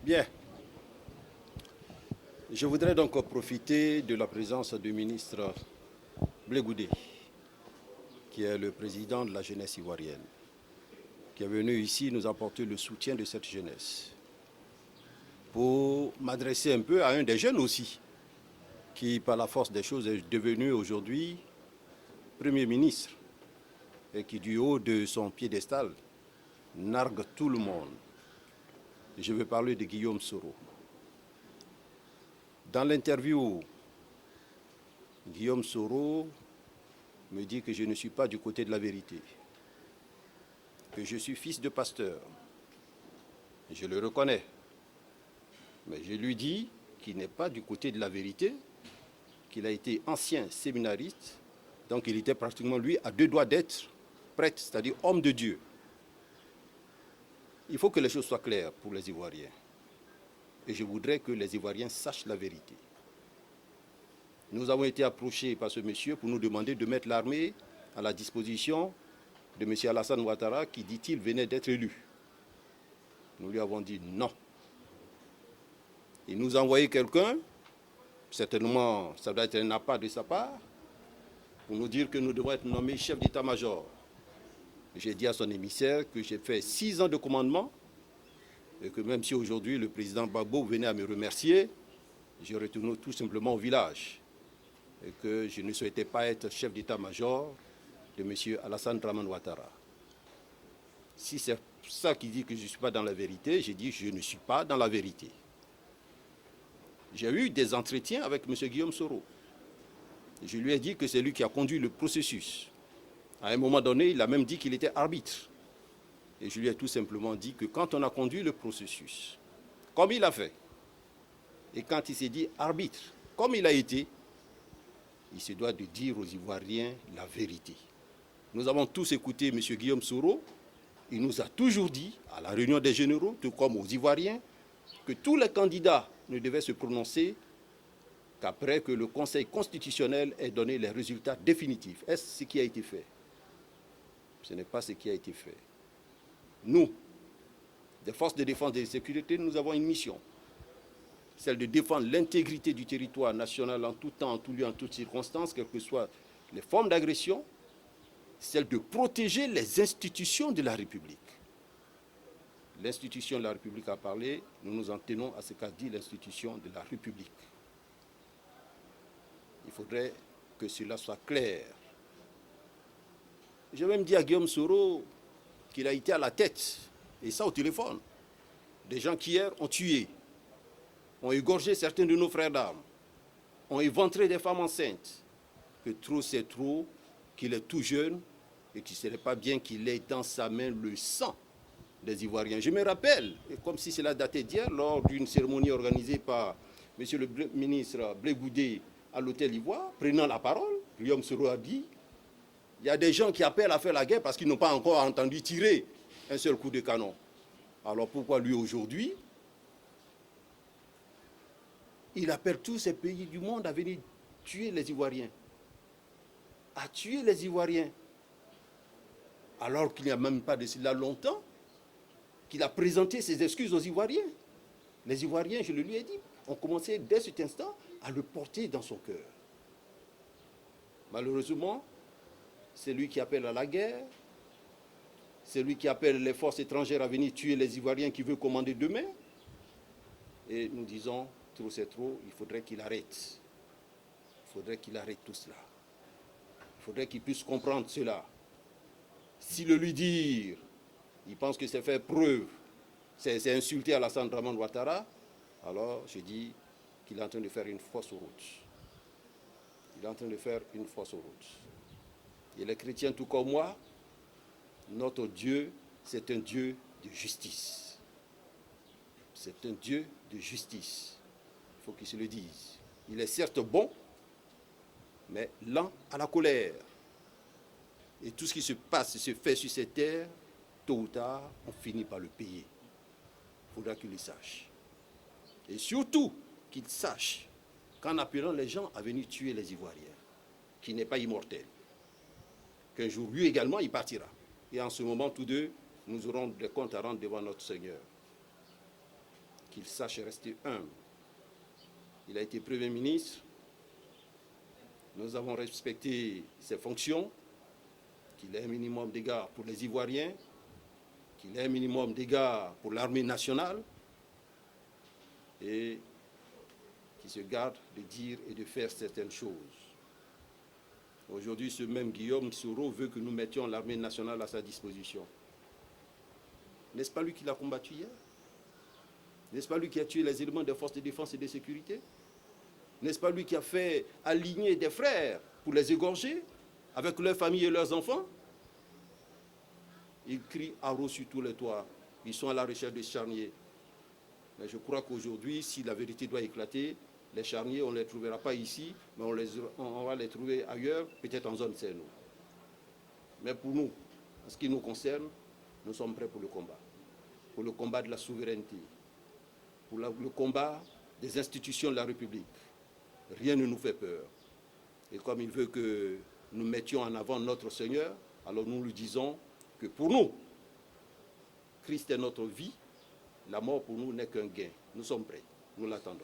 Bien. Je voudrais donc profiter de la présence du ministre Blé Goudé, qui est le président de la jeunesse ivoirienne, qui est venu ici nous apporter le soutien de cette jeunesse, pour m'adresser un peu à un des jeunes aussi, qui par la force des choses est devenu aujourd'hui Premier ministre et qui du haut de son piédestal nargue tout le monde. Je veux parler de Guillaume Soro. Dans l'interview, Guillaume Soro me dit que je ne suis pas du côté de la vérité, que je suis fils de pasteur. Je le reconnais. Mais je lui dis qu'il n'est pas du côté de la vérité, qu'il a été ancien séminariste, donc il était pratiquement, lui, à deux doigts d'être prêtre, c'est-à-dire homme de Dieu. Il faut que les choses soient claires pour les Ivoiriens. Et je voudrais que les Ivoiriens sachent la vérité. Nous avons été approchés par ce monsieur pour nous demander de mettre l'armée à la disposition de M. Alassane Ouattara qui, dit-il, venait d'être élu. Nous lui avons dit non. Il nous a envoyé quelqu'un, certainement ça doit être un appât de sa part, pour nous dire que nous devons être nommés chef d'état-major. J'ai dit à son émissaire que j'ai fait 6 ans de commandement et que même si aujourd'hui le président Gbagbo venait à me remercier, je retourne tout simplement au village et que je ne souhaitais pas être chef d'état-major de M. Alassane Dramane Ouattara. Si c'est ça qui dit que je ne suis pas dans la vérité, j'ai dit que je ne suis pas dans la vérité. J'ai eu des entretiens avec M. Guillaume Soro. Je lui ai dit que c'est lui qui a conduit le processus. À un moment donné, il a même dit qu'il était arbitre. Et je lui ai tout simplement dit que quand on a conduit le processus, comme il a fait, et quand il s'est dit arbitre, comme il a été, il se doit de dire aux Ivoiriens la vérité. Nous avons tous écouté M. Guillaume Soro. Il nous a toujours dit, à la réunion des généraux, tout comme aux Ivoiriens, que tous les candidats ne devaient se prononcer qu'après que le Conseil constitutionnel ait donné les résultats définitifs. Est-ce ce qui a été fait? Ce n'est pas ce qui a été fait. Nous, des forces de défense et de sécurité, nous avons une mission. Celle de défendre l'intégrité du territoire national en tout temps, en tout lieu, en toutes circonstances, quelles que soient les formes d'agression. Celle de protéger les institutions de la République. L'institution de la République a parlé, nous nous en tenons à ce qu'a dit l'institution de la République. Il faudrait que cela soit clair. J'ai même dit à Guillaume Soro qu'il a été à la tête, et ça au téléphone, des gens qui hier ont tué, ont égorgé certains de nos frères d'armes, ont éventré des femmes enceintes, que trop c'est trop, qu'il est tout jeune et qu'il ne serait pas bien qu'il ait dans sa main le sang des Ivoiriens. Je me rappelle, et comme si cela datait d'hier, lors d'une cérémonie organisée par M. le ministre Blé Goudé à l'hôtel Ivoire, prenant la parole, Guillaume Soro a dit: il y a des gens qui appellent à faire la guerre parce qu'ils n'ont pas encore entendu tirer un seul coup de canon. Alors pourquoi lui aujourd'hui, il appelle tous ces pays du monde à venir tuer les Ivoiriens, à tuer les Ivoiriens, alors qu'il n'y a même pas de cela longtemps qu'il a présenté ses excuses aux Ivoiriens. Les Ivoiriens, je le lui ai dit, ont commencé dès cet instant à le porter dans son cœur. Malheureusement, c'est lui qui appelle à la guerre, c'est lui qui appelle les forces étrangères à venir tuer les Ivoiriens qui veulent commander demain. Et nous disons, trop c'est trop, il faudrait qu'il arrête. Il faudrait qu'il arrête tout cela. Il faudrait qu'il puisse comprendre cela. Si le lui dire, il pense que c'est faire preuve, c'est insulter Alassane Dramane Ouattara, alors je dis qu'il est en train de faire une fausse route. Il est en train de faire une fausse route. Et les chrétiens, tout comme moi, notre Dieu, c'est un Dieu de justice. C'est un Dieu de justice. Il faut qu'il se le dise. Il est certes bon, mais lent à la colère. Et tout ce qui se passe, se fait sur cette terre, tôt ou tard, on finit par le payer. Il faudra qu'il le sache. Et surtout, qu'il sache qu'en appelant les gens à venir tuer les Ivoiriens, qui n'est pas immortel, qu'un jour, lui également, il partira. Et en ce moment, tous deux, nous aurons des comptes à rendre devant notre Seigneur. Qu'il sache rester humble. Il a été Premier ministre. Nous avons respecté ses fonctions. Qu'il ait un minimum d'égards pour les Ivoiriens. Qu'il ait un minimum d'égards pour l'armée nationale. Et qu'il se garde de dire et de faire certaines choses. Aujourd'hui, ce même Guillaume Soro veut que nous mettions l'armée nationale à sa disposition. N'est-ce pas lui qui l'a combattu hier? N'est-ce pas lui qui a tué les éléments des forces de défense et de sécurité? N'est-ce pas lui qui a fait aligner des frères pour les égorger avec leurs familles et leurs enfants? Ils crient haro sur tous les toits. Ils sont à la recherche de charniers. Mais je crois qu'aujourd'hui, si la vérité doit éclater, les charniers, on ne les trouvera pas ici, mais on va les trouver ailleurs, peut-être en zone CNO. Mais pour nous, en ce qui nous concerne, nous sommes prêts pour le combat de la souveraineté, pour le combat des institutions de la République. Rien ne nous fait peur. Et comme il veut que nous mettions en avant notre Seigneur, alors nous lui disons que pour nous, Christ est notre vie, la mort pour nous n'est qu'un gain. Nous sommes prêts, nous l'attendons.